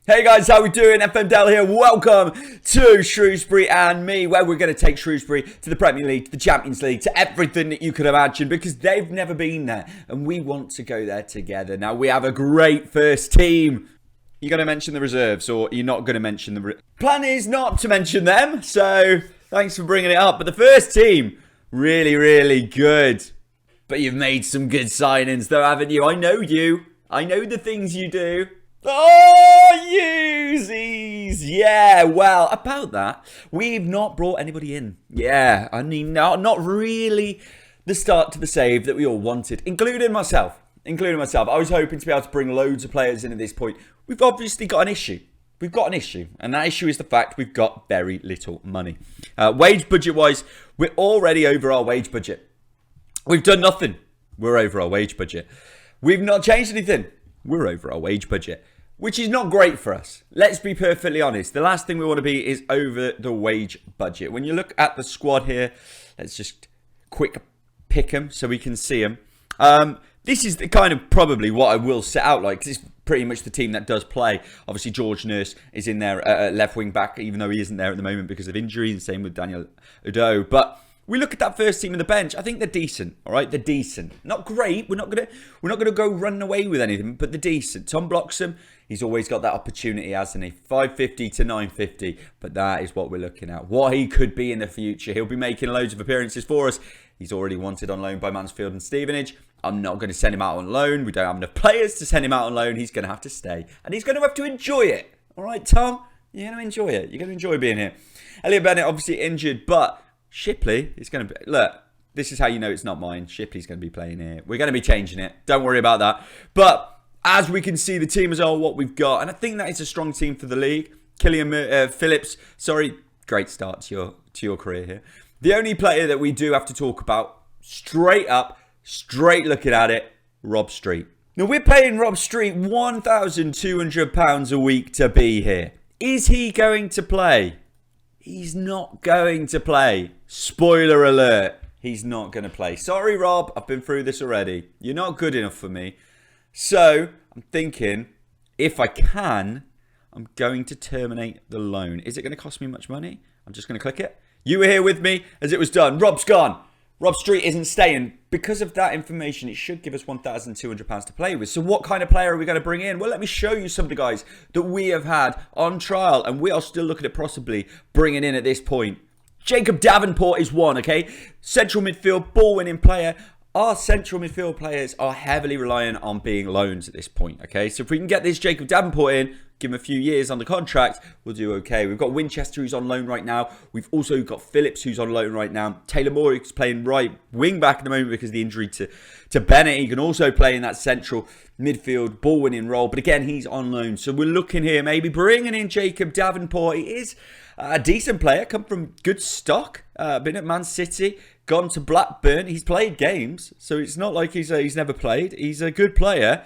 Hey guys, how we doing? FM Dell here. Welcome to Shrewsbury and me, where we're going to take Shrewsbury to the Premier League, to the Champions League, to everything that you could imagine, because they've never been there and we want to go there together. Now, we have a great first team. You're going to mention the reserves, or you're not going to mention the... Plan is not to mention them, so thanks for bringing it up. But the first team, really, really good. But you've made some good signings though, haven't you? I know you. I know the things you do. Oh, Uzies! Yeah, well, about that, we've not brought anybody in. Yeah, I mean, not really the start to the save that we all wanted, including myself. I was hoping to be able to bring loads of players in at this point. We've obviously got an issue. And that issue is the fact we've got very little money. Wage budget-wise, we're already over our wage budget. We've done nothing. We're over our wage budget. We've not changed anything. We're over our wage budget, which is not great for us. Let's be perfectly honest. The last thing we want to be is over the wage budget. When you look at the squad here, let's just quick pick them so we can see them. This is the kind of probably what I will set out like. This is pretty much the team that does play. Obviously, George Nurse is in there at left wing back, even though he isn't there at the moment because of injury. The same with Daniel Udo. But we look at that first team on the bench. I think they're decent. All right, they're decent. Not great. We're not gonna go running away with anything, but they're decent. Tom Bloxham, he's always got that opportunity, hasn't he? 550 to 950. But that is what we're looking at. What he could be in the future. He'll be making loads of appearances for us. He's already wanted on loan by Mansfield and Stevenage. I'm not going to send him out on loan. We don't have enough players to send him out on loan. He's going to have to stay. And he's going to have to enjoy it. All right, Tom? You're going to enjoy it. You're going to enjoy being here. Elliot Bennett, obviously injured, but Shipley is going to be... Look, this is how you know it's not mine. Shipley's going to be playing here. We're going to be changing it. Don't worry about that. But as we can see, the team is all what we've got. And I think that is a strong team for the league. Killian Phillips, great start to your career here. The only player that we do have to talk about, straight looking at it, Rob Street. Now, we're paying Rob Street £1,200 a week to be here. Is he going to play? He's not going to play. Spoiler alert. He's not going to play. Sorry, Rob. I've been through this already. You're not good enough for me. So, I'm thinking, if I can, I'm going to terminate the loan. Is it going to cost me much money? I'm just going to click it. You were here with me as it was done. Rob's gone. Rob Street isn't staying. Because of that information, it should give us £1,200 to play with. So what kind of player are we going to bring in? Well, let me show you some of the guys that we have had on trial, and we are still looking at possibly bringing in at this point. Jacob Davenport is one, okay? Central midfield, ball-winning player. Our central midfield players are heavily reliant on being loans at this point, okay? So if we can get this Jacob Davenport in, give him a few years on the contract, we'll do okay. We've got Winchester, who's on loan right now. We've also got Phillips, who's on loan right now. Taylor Moore, who's playing right wing back at the moment because of the injury to Bennett. He can also play in that central midfield ball-winning role. But again, he's on loan. So we're looking here, maybe bringing in Jacob Davenport. He is a decent player, come from good stock. Been at Man City, gone to Blackburn. He's played games, so it's not like he's never played. He's a good player.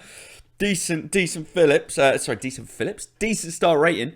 Decent Phillips. Decent star rating.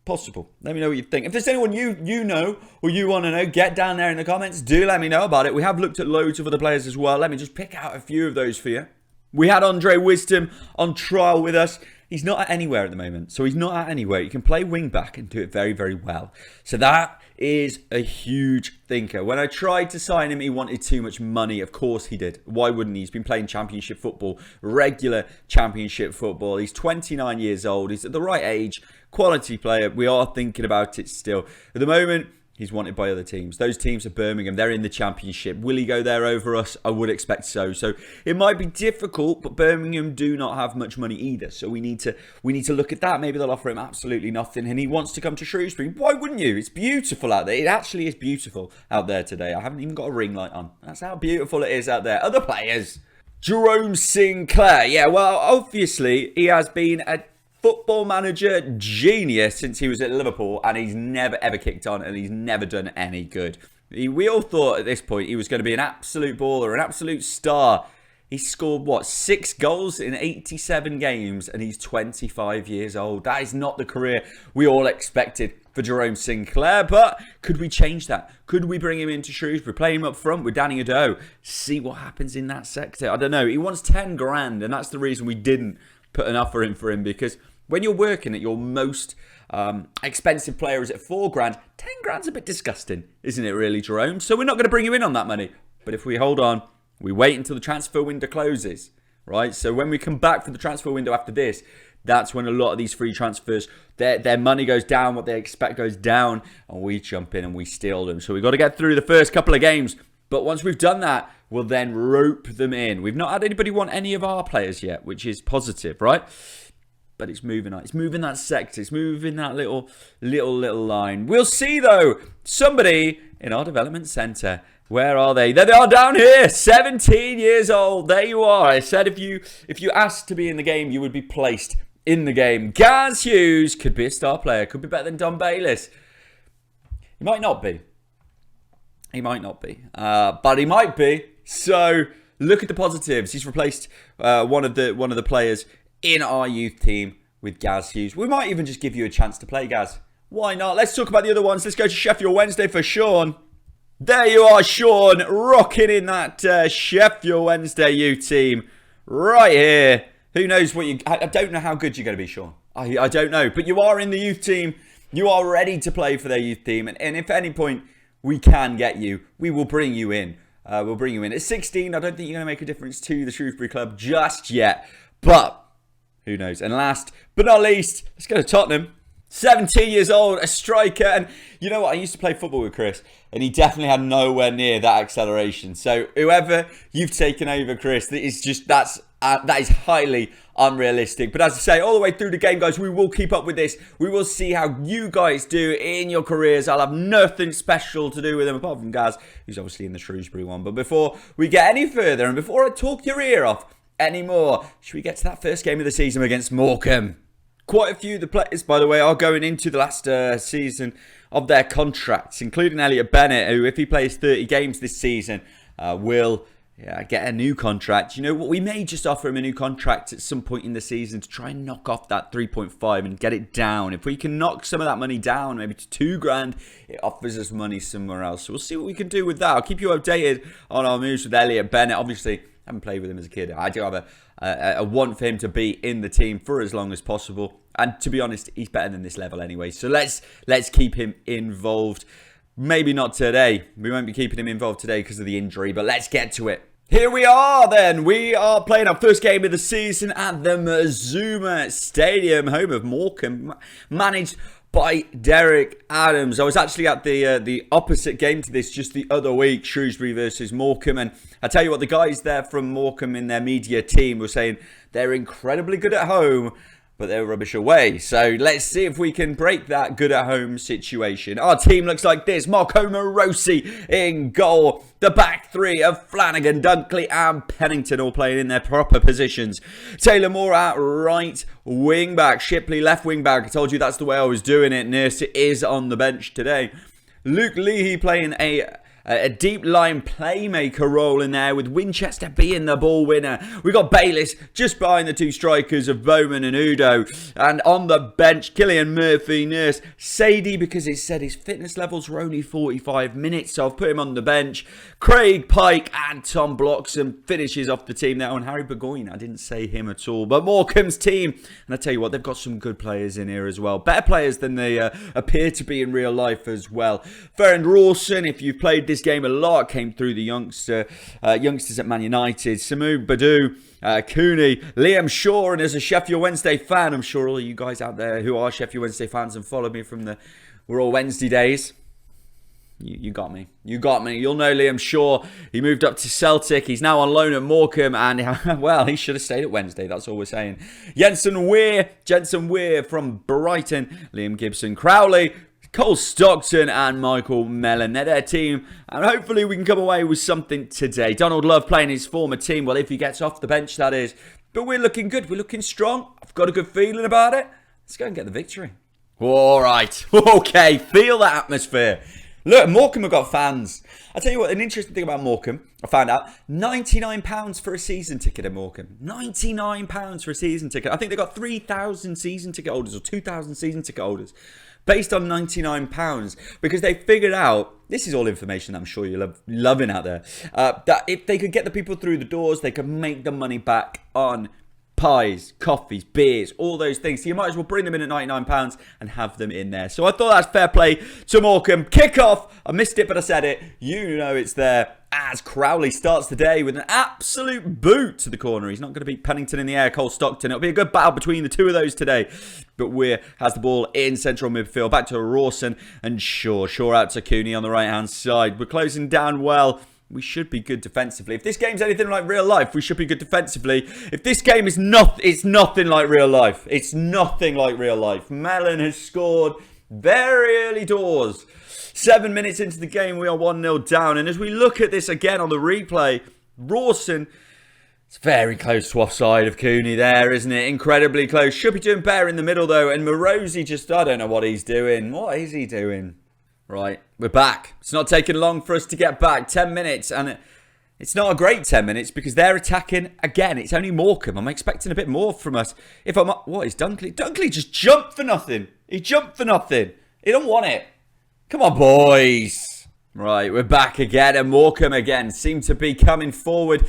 Possible. Let me know what you think. If there's anyone you know or you want to know, get down there in the comments. Do let me know about it. We have looked at loads of other players as well. Let me just pick out a few of those for you. We had Andre Wisdom on trial with us. He's not at anywhere at the moment. So he's not at anywhere. You can play wing back and do it very, very well. So that is a huge thinker. When I tried to sign him, he wanted too much money. Of course he did. Why wouldn't he? He's been playing championship football, regular championship football. He's 29 years old. He's at the right age. Quality player. We are thinking about it still. At the moment, he's wanted by other teams. Those teams are Birmingham. They're in the championship. Will he go there over us? I would expect so. So it might be difficult, but Birmingham do not have much money either. So we need to look at that. Maybe they'll offer him absolutely nothing, and he wants to come to Shrewsbury. Why wouldn't you? It's beautiful out there. It actually is beautiful out there today. I haven't even got a ring light on. That's how beautiful it is out there. Other players. Jerome Sinclair. Yeah, well, obviously he has been a football manager genius since he was at Liverpool, and he's never ever kicked on, and he's never done any good. We all thought at this point he was going to be an absolute baller, an absolute star. He scored, what, 6 goals in 87 games, and he's 25 years old. That is not the career we all expected for Jerome Sinclair, but could we change that? Could we bring him into Shrewsbury, play him up front with Danny Ado, see what happens in that sector? I don't know. He wants 10 grand, and that's the reason we didn't put an offer in for him, because When you're working at your most expensive player is at 4 grand, 10 grand's a bit disgusting, isn't it really, Jerome? So we're not going to bring you in on that money. But if we hold on, we wait until the transfer window closes, right? So when we come back for the transfer window after this, that's when a lot of these free transfers, their money goes down, what they expect goes down, and we jump in and we steal them. So we've got to get through the first couple of games. But once we've done that, we'll then rope them in. We've not had anybody want any of our players yet, which is positive, right? But it's moving on. It's moving that sector. It's moving that little line. We'll see, though, somebody in our development centre. Where are they? There they are down here. 17 years old. There you are. I said if you asked to be in the game, you would be placed in the game. Gaz Hughes could be a star player. Could be better than Don Bayliss. He might not be. He might not be. But he might be. So look at the positives. He's replaced one of the players in our youth team with Gaz Hughes. We might even just give you a chance to play, Gaz. Why not? Let's talk about the other ones. Let's go to Sheffield Wednesday for Sean. There you are, Sean, rocking in that Sheffield Wednesday youth team right here. Who knows what you... I don't know how good you're going to be, Sean. I don't know. But you are in the youth team. You are ready to play for their youth team. And if at any point we can get you, we will bring you in. We'll bring you in. At 16, I don't think you're going to make a difference to the Shrewsbury club just yet. But who knows? And last but not least, let's go to Tottenham. 17 years old, a striker. And you know what? I used to play football with Chris, and he definitely had nowhere near that acceleration. So whoever you've taken over, Chris, that is highly unrealistic. But as I say, all the way through the game, guys, we will keep up with this. We will see how you guys do in your careers. I'll have nothing special to do with them apart from Gaz, who's obviously in the Shrewsbury one. But before we get any further, and before I talk your ear off anymore, should we get to that first game of the season against Morecambe? Quite a few of the players, by the way, are going into the last season of their contracts, including Elliot Bennett, who, if he plays 30 games this season, will get a new contract. You know what? We may just offer him a new contract at some point in the season to try and knock off that 3.5 and get it down. If we can knock some of that money down, maybe to 2 grand, it offers us money somewhere else. So we'll see what we can do with that. I'll keep you updated on our moves with Elliot Bennett. Obviously, I haven't played with him as a kid. I do have a want for him to be in the team for as long as possible. And to be honest, he's better than this level anyway. So let's keep him involved. Maybe not today. We won't be keeping him involved today because of the injury, but let's get to it. Here we are then. We are playing our first game of the season at the Mazuma Stadium, home of Morecambe, managed by Derek Adams. I was actually at the opposite game to this just the other week, Shrewsbury versus Morecambe, and I tell you what, the guys there from Morecambe in their media team were saying they're incredibly good at home, but they're rubbish away. So let's see if we can break that good at home situation. Our team looks like this. Marco Morosi in goal. The back three of Flanagan, Dunkley and Pennington all playing in their proper positions. Taylor Moore at right wing back. Shipley left wing back. I told you that's the way I was doing it. Nurse is on the bench today. Luke Leahy playing a deep line playmaker role in there, with Winchester being the ball winner. We got Bayliss just behind the two strikers of Bowman and Udo. And on the bench, Killian Murphy, Nurse, Sadie, because it said his fitness levels were only 45 minutes, so I've put him on the bench. Craig Pike and Tom Bloxham finishes off the team there. And Harry Burgoyne, I didn't say him at all. But Morecambe's team, and I tell you what, they've got some good players in here as well. Better players than they appear to be in real life as well. Ferrand Rawson, if you've played this game a lot, came through the youngsters at Man United. Samu Badu, Cooney, Liam Shaw, and as a Sheffield Wednesday fan, I'm sure all of you guys out there who are Sheffield Wednesday fans and follow me from the We're All Wednesday days, you got me. You got me. You'll know Liam Shaw. He moved up to Celtic. He's now on loan at Morecambe, and well, he should have stayed at Wednesday. That's all we're saying. Jensen Weir from Brighton, Liam Gibson Crowley, Cole Stockton and Michael Mellon. They're their team, and hopefully we can come away with something today. Donald Love playing his former team. Well, if he gets off the bench, that is. But we're looking good. We're looking strong. I've got a good feeling about it. Let's go and get the victory. All right. Okay. Feel that atmosphere. Look, Morecambe have got fans. I'll tell you what, an interesting thing about Morecambe, I found out, £99 for a season ticket at Morecambe. £99 for a season ticket. I think they've got 3,000 season ticket holders or 2,000 season ticket holders based on £99, because they figured out, this is all information I'm sure you're loving out there, that if they could get the people through the doors, they could make the money back on pies, coffees, beers, all those things. So you might as well bring them in at £99 and have them in there. So I thought that's fair play to Morecambe. Kick off. I missed it, but I said it. You know it's there. As Crowley starts the day with an absolute boot to the corner. He's not going to beat Pennington in the air, Cole Stockton. It'll be a good battle between the two of those today. But Weir has the ball in central midfield. Back to Rawson and Shaw. Shaw out to Cooney on the right-hand side. We're closing down well. We should be good defensively. If this game's anything like real life, we should be good defensively. If this game is it's nothing like real life. It's nothing like real life. Mellon has scored very early doors. 7 minutes into the game, we are 1-0 down. And as we look at this again on the replay, Rawson, it's very close to offside of Cooney there, isn't it? Incredibly close. Should be doing better in the middle, though. And Morosi just, I don't know what he's doing. What is he doing? Right, we're back. It's not taking long for us to get back. 10 minutes. And it's not a great 10 minutes because they're attacking again. It's only Morecambe. I'm expecting a bit more from us. What is Dunkley? Dunkley just jumped for nothing. He jumped for nothing. He don't want it. Come on, boys. Right, we're back again. And Morecambe again seem to be coming forward,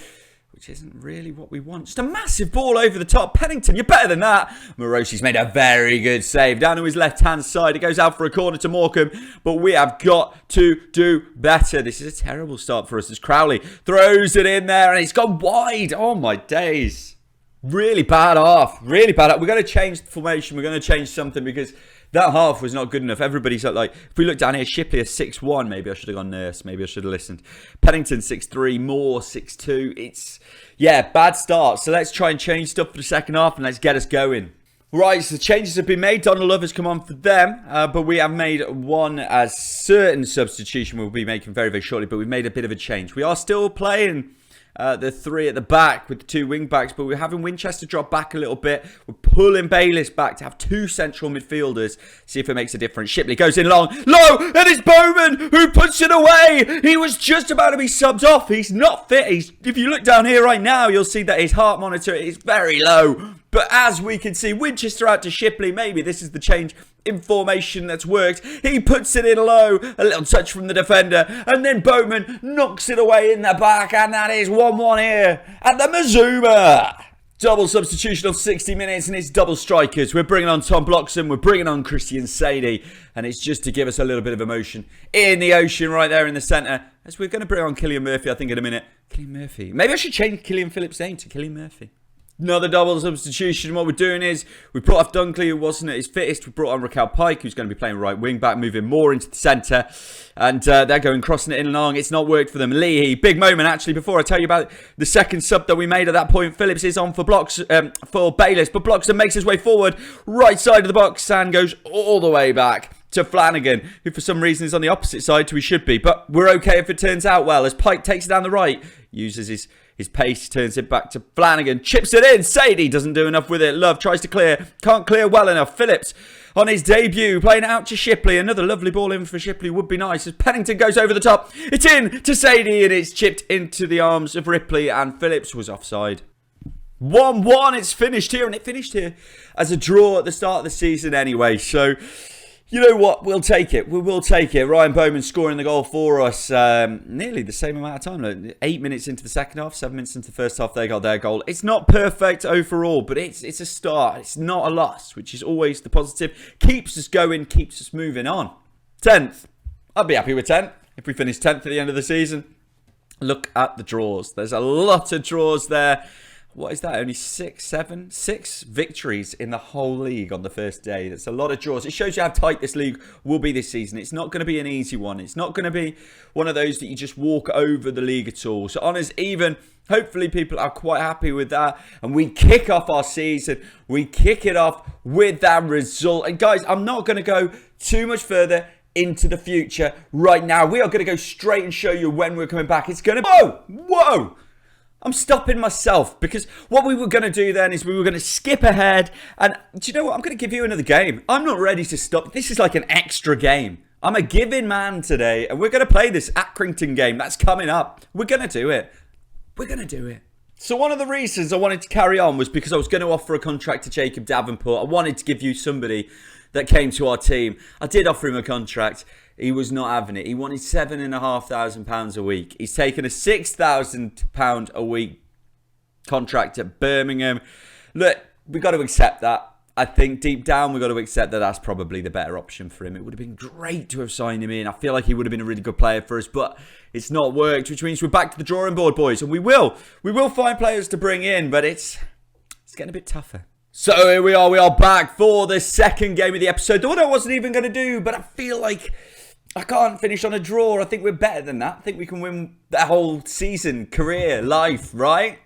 which isn't really what we want. Just a massive ball over the top. Pennington, you're better than that. Morosi's made a very good save. Down to his left-hand side. It goes out for a corner to Morecambe. But we have got to do better. This is a terrible start for us as Crowley throws it in there and it's gone wide. Oh, my days. Really bad half. Really bad half. We're going to change the formation. We're going to change something because that half was not good enough. Everybody's like, if we look down here, Shipley is 6'1". Maybe I should have gone Nurse. Maybe I should have listened. Pennington 6'3". Moore 6'2". It's, yeah, bad start. So let's try and change stuff for the second half and let's get us going. Right, so the changes have been made. Donald Love has come on for them. But we have made one as certain substitution we'll be making very, very shortly. But we've made a bit of a change. We are still playing the three at the back with the two wing backs, but we're having Winchester drop back a little bit. We're pulling Bayliss back to have two central midfielders. See if it makes a difference. Shipley goes in long, low, and it's Bowman who puts it away. He was just about to be subbed off. He's not fit. If you look down here right now, you'll see that his heart monitor is very low. But as we can see, Winchester out to Shipley. Maybe this is the change in formation that's worked. He puts it in low. A little touch from the defender. And then Bowman knocks it away in the back. And that is 1-1 here at the Mazuma. Double substitution of 60 minutes and it's double strikers. We're bringing on Tom Bloxham. We're bringing on Christian Sadie. And it's just to give us a little bit of emotion in the ocean right there in the centre. As we're going to bring on Killian Murphy, I think, in a minute. Killian Murphy. Maybe I should change Killian Phillips' name to Killian Murphy. Another double substitution. What we're doing is we brought off Dunkley, who wasn't at his fittest. We brought on Raquel Pike, who's going to be playing right wing back, moving more into the centre. And they're going crossing it in long. It's not worked for them. Leahy, big moment actually. Before I tell you about the second sub that we made at that point, Phillips is on for for Bayliss, but Bloxham makes his way forward, right side of the box, and goes all the way back to Flanagan, who for some reason is on the opposite side to he should be. But we're okay if it turns out well, as Pike takes it down the right, uses his pace, turns it back to Flanagan, chips it in. Sadie doesn't do enough with it. Love tries to clear, can't clear well enough. Phillips on his debut, playing it out to Shipley. Another lovely ball in for Shipley would be nice as Pennington goes over the top. It's in to Sadie and it's chipped into the arms of Ripley and Phillips was offside. 1-1, it's finished here, and it finished here as a draw at the start of the season anyway. So, you know what? We'll take it. We will take it. Ryan Bowman scoring the goal for us. Nearly the same amount of time. Like 8 minutes into the second half, 7 minutes into the first half, they got their goal. It's not perfect overall, but it's a start. It's not a loss, which is always the positive. Keeps us going, keeps us moving on. 10th. I'd be happy with 10th if we finish 10th at the end of the season. Look at the draws. There's a lot of draws there. What is that? Only 6 victories in the whole league on the first day. That's a lot of draws. It shows you how tight this league will be this season. It's not going to be an easy one. It's not going to be one of those that you just walk over the league at all. So honours even. Hopefully people are quite happy with that. And we kick off our season. We kick it off with that result. And guys, I'm not going to go too much further into the future right now. We are going to go straight and show you when we're coming back. It's going to... Whoa! I'm stopping myself because what we were going to do then is we were going to skip ahead. And do you know what? I'm going to give you another game. I'm not ready to stop. This is like an extra game. I'm a giving man today. And we're going to play this Accrington game. That's coming up. We're going to do it. We're going to do it. So one of the reasons I wanted to carry on was because I was going to offer a contract to Jacob Davenport. I wanted to give you somebody that came to our team. I did offer him a contract. He was not having it. He wanted £7,500 a week. He's taken a £6,000 a week contract at Birmingham. Look, we got to accept that. I think deep down we've got to accept that that's probably the better option for him. It would have been great to have signed him in. I feel like he would have been a really good player for us, but it's not worked, which means we're back to the drawing board, boys. And we will find players to bring in, but it's getting a bit tougher. So here we are back for the second game of the episode. The one I wasn't even going to do, but I feel like I can't finish on a draw. I think we're better than that. I think we can win the whole season, career, life, right?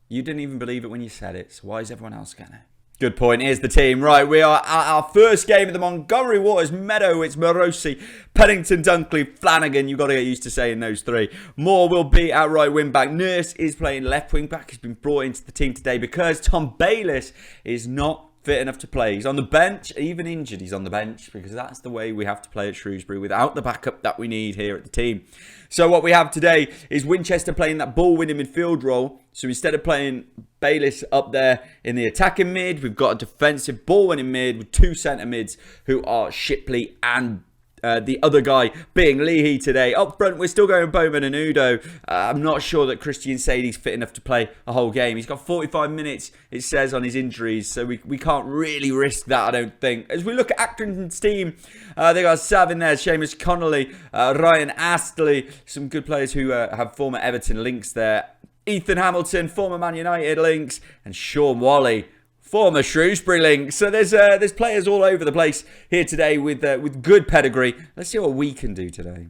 You didn't even believe it when you said it, so why is everyone else going to? Good point. Here's the team. Right, we are at our first game of the Montgomery Waters Meadow. It's Morosi, Pennington, Dunkley, Flanagan. You've got to get used to saying those three. Moore will be at right wing back. Nurse is playing left wing back. He's been brought into the team today because Tom Bayliss is not fit enough to play. He's on the bench, even injured. He's on the bench because that's the way we have to play at Shrewsbury without the backup that we need here at the team. So what we have today is Winchester playing that ball-winning midfield role. So instead of playing Bayliss up there in the attacking mid, we've got a defensive ball-winning mid with two centre mids who are Shipley and the other guy being Leahy today. Up front, we're still going Bowman and Udo. I'm not sure that Christian Sadie's fit enough to play a whole game. He's got 45 minutes, it says, on his injuries, so we can't really risk that, I don't think. As we look at Accrington's team, they got Sav in there, Seamus Connolly, Ryan Astley, some good players who have former Everton links there. Ethan Hamilton, former Man United links, and Sean Wally, former Shrewsbury link. So there's players all over the place here today with good pedigree. Let's see what we can do today.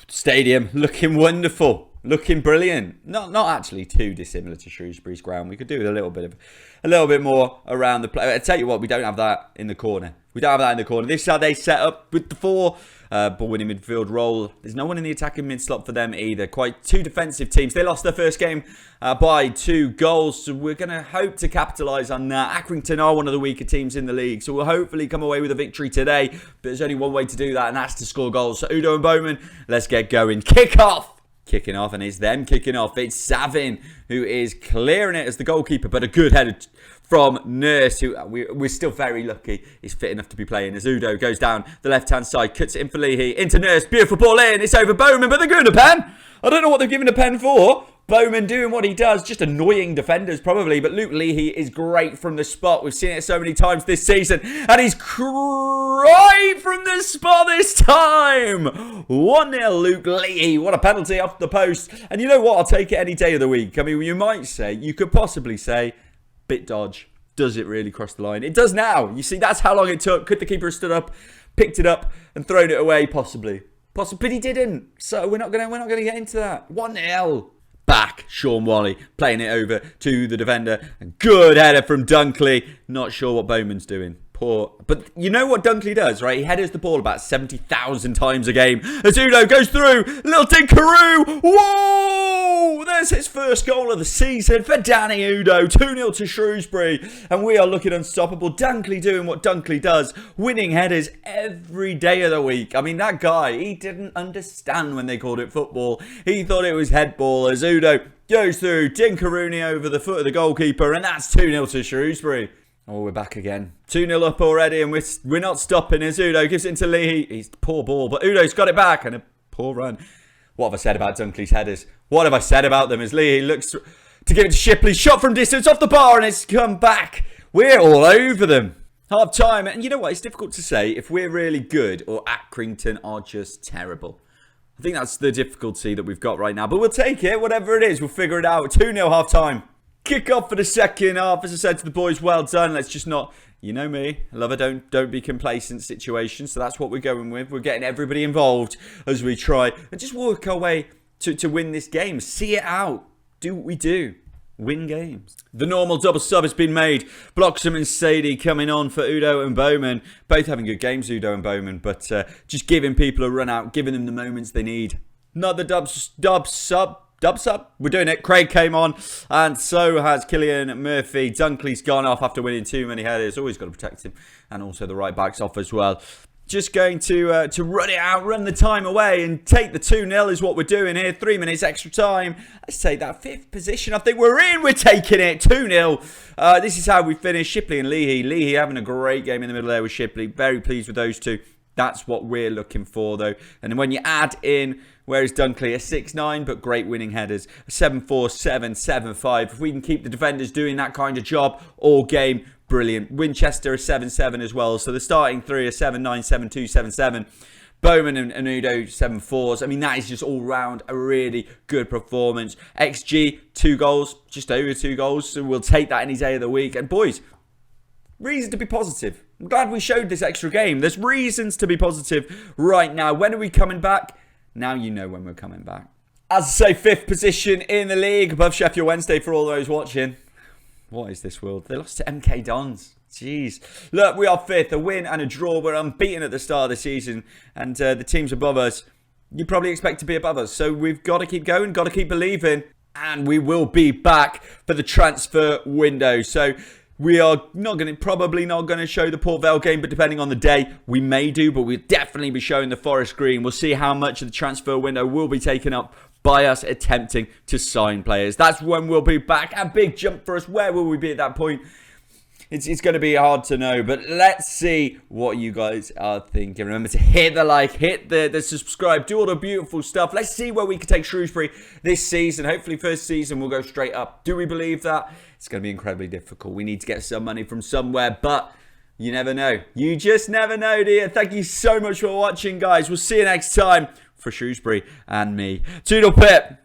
Stadium looking wonderful, looking brilliant. Not actually too dissimilar to Shrewsbury's ground. We could do with a little bit more around the play. I tell you what, we don't have that in the corner. We don't have that in the corner. This is how they set up with the four. Ball winning midfield role. There's no one in the attacking mid slot for them either. Quite two defensive teams. They lost their first game by 2 goals. So we're going to hope to capitalise on that. Accrington are one of the weaker teams in the league. So we'll hopefully come away with a victory today. But there's only one way to do that, and that's to score goals. So Udo and Bowman, let's get going. Kick off! Kicking off, and it's them kicking off. It's Savin who is clearing it as the goalkeeper, but a good header from Nurse, who we're still very lucky is fit enough to be playing. As Udo goes down the left-hand side, cuts it in for Leahy, into Nurse, beautiful ball in, it's over Bowman, but they're giving a pen. I don't know what they're giving a pen for. Bowman doing what he does, just annoying defenders probably, but Luke Leahy is great from the spot. We've seen it so many times this season, and he's right from the spot this time. 1-0 Luke Leahy, what a penalty off the post. And you know what, I'll take it any day of the week. I mean, you could possibly say, bit dodge. Does it really cross the line? It does now. You see, that's how long it took. Could the keeper have stood up, picked it up, and thrown it away? Possibly, but he didn't. So we're not gonna get into that. 1-0. Back, Sean Wally playing it over to the defender. Good header from Dunkley. Not sure what Bowman's doing. Poor. But you know what Dunkley does, right? He headers the ball about 70,000 times a game. As Udo goes through. Little Dinkaroo. Whoa! There's his first goal of the season for Danny Udo. 2-0 to Shrewsbury. And we are looking unstoppable. Dunkley doing what Dunkley does. Winning headers every day of the week. I mean, that guy, he didn't understand when they called it football. He thought it was head ball. As Udo goes through. Dinkaroony over the foot of the goalkeeper. And that's 2-0 to Shrewsbury. Oh, we're back again. 2-0 up already, and we're not stopping as Udo gives it into Leahy. He's poor ball, but Udo's got it back, and a poor run. What have I said about Dunkley's headers? What have I said about them as Leahy looks to give it to Shipley. Shot from distance off the bar, and it's come back. We're all over them. Half time, and you know what? It's difficult to say if we're really good or Accrington are just terrible. I think that's the difficulty that we've got right now, but we'll take it. Whatever it is, we'll figure it out. 2-0 half time. Kick off for the second half. As I said to the boys, well done. Let's just not, you know me, I love a don't be complacent situation. So that's what we're going with. We're getting everybody involved as we try and just work our way to win this game. See it out. Do what we do. Win games. The normal double sub has been made. Bloxham and Sadie coming on for Udo and Bowman. Both having good games, Udo and Bowman, but just giving people a run out, giving them the moments they need. Another dub sub. We're doing it. Craig came on, and so has Killian Murphy. Dunkley's gone off after winning too many headers. Always got to protect him, and also the right back's off as well. Just going to run it out, run the time away, and take the 2-0 is what we're doing here. 3 minutes extra time. Let's take that 5th position. I think we're in. We're taking it. 2-0. This is how we finish. Shipley and Leahy. Leahy having a great game in the middle there with Shipley. Very pleased with those two. That's what we're looking for, though. And when you add in, where is Dunkley? A 6-9, but great winning headers. A 7-4, 7-7-5. If we can keep the defenders doing that kind of job all game, brilliant. Winchester a 7-7 as well. So the starting three are 7-9, 7-2, 7-7. Bowman and Udo 7-4s. I mean, that is just all round a really good performance. XG, 2 goals, just over 2 goals. So we'll take that any day of the week. And boys, reason to be positive. I'm glad we showed this extra game. There's reasons to be positive right now. When are we coming back? Now you know when we're coming back. As I say, 5th position in the league, above Sheffield Wednesday for all those watching. What is this world? They lost to MK Dons. Jeez. Look, we are 5th. A win and a draw. We're unbeaten at the start of the season. And the teams above us, you probably expect to be above us. So we've got to keep going, got to keep believing. And we will be back for the transfer window. So we are probably not going to show the Port Vale game, but depending on the day, we may do, but we'll definitely be showing the Forest Green. We'll see how much of the transfer window will be taken up by us attempting to sign players. That's when we'll be back. A big jump for us. Where will we be at that point? It's going to be hard to know, but let's see what you guys are thinking. Remember to hit the like, hit the subscribe, do all the beautiful stuff. Let's see where we can take Shrewsbury this season. Hopefully first season we'll go straight up. Do we believe that? It's going to be incredibly difficult. We need to get some money from somewhere, but you never know. You just never know, dear. Thank you so much for watching, guys. We'll see you next time for Shrewsbury and me. Toodle pip.